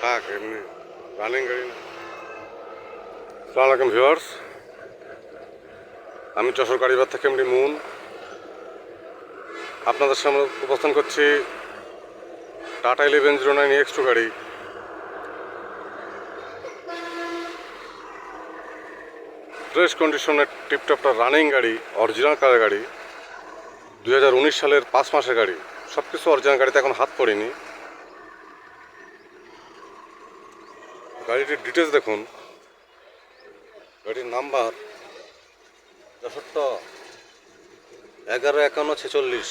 থাক এমনি রানিং গাড়ি না। আসসালামু আলাইকুম ভিউয়ার্স, আমি যশোর গাড়িবাজার থেকে এমনি মুন আপনাদের সামনে উপস্থান করছি টাটা 1109X2 গাড়ি। ফ্রেশ কন্ডিশনের টিপটপটা রানিং গাড়ি, অরিজিনাল কালার গাড়ি, 2019 সালের 5 মাসের গাড়ি। সব কিছু অরিজিনাল গাড়িতে এখন হাত পড়েনি। গাড়িটির ডিটেলস দেখুন। গাড়ির নাম্বার 115146।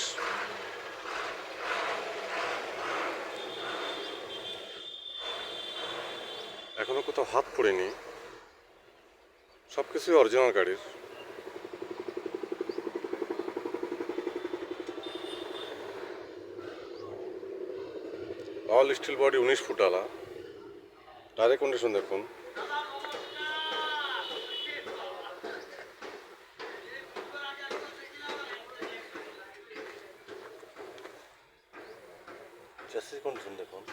এখনো কোথাও হাত পড়েনি, সব কিছুই অরিজিনাল গাড়ির। অল স্টিল বডি, 19 ফুট আলা। টায়ারের কন্ডিশন দেখুন। চ্যাসিস কন্ডিশন দেখুন।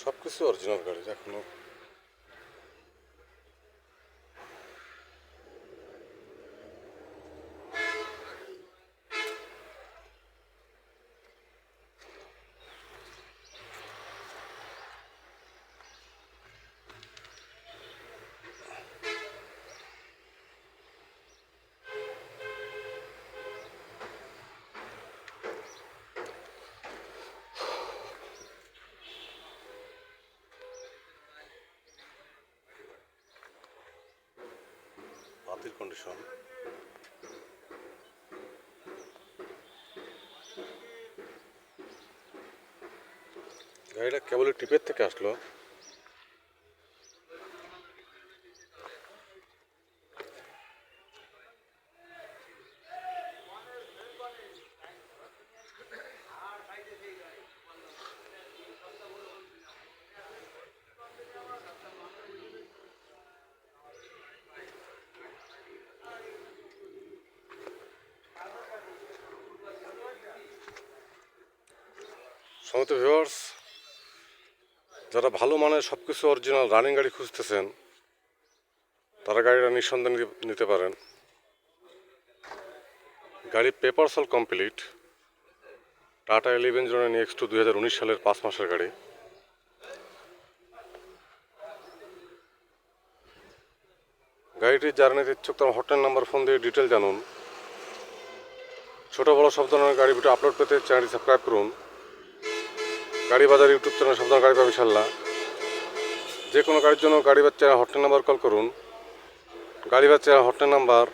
সব কিছু অরিজিনাল গাড়ি এখনো। বাতিল কন্ডিশন। গাড়িটা কেবল টিপের থেকে আসলো। সমস্ত ভিউয়ার্স, যারা ভালো মানের সব কিছু অরিজিনাল রানিং গাড়ি খুঁজতেছেন তারা গাড়িটা নিঃসন্দেহে নিতে পারেন। গাড়ি papers all complete. Tata 1109X2 2019 সালের 5 মাসের গাড়ি। গাড়িটির যারা নিতে ইচ্ছুক তারা হটলাইন নাম্বার ফোন দিয়ে ডিটেল জানুন। ছোটো বড়ো সব ধরনের গাড়ি ভিডিও আপলোড পেতে চ্যানেলটি সাবস্ক্রাইব করুন। গাড়ি বাজার ইউটিউব চ্যানেল সব ধরনের গাড়ি পাবেন ইনশাল্লাহ। যে কোনো গাড়ির জন্য গাড়ি চ্যানেল হটলাইন নাম্বার কল করুন। গাড়ি চ্যানেল হটলাইন নাম্বার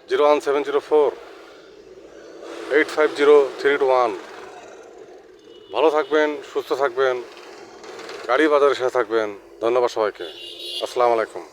01704-850-321। ভালো থাকবেন, সুস্থ থাকবেন, গাড়ি বাজারের সাথে থাকবেন। ধন্যবাদ সবাইকে। আসসালামু আলাইকুম।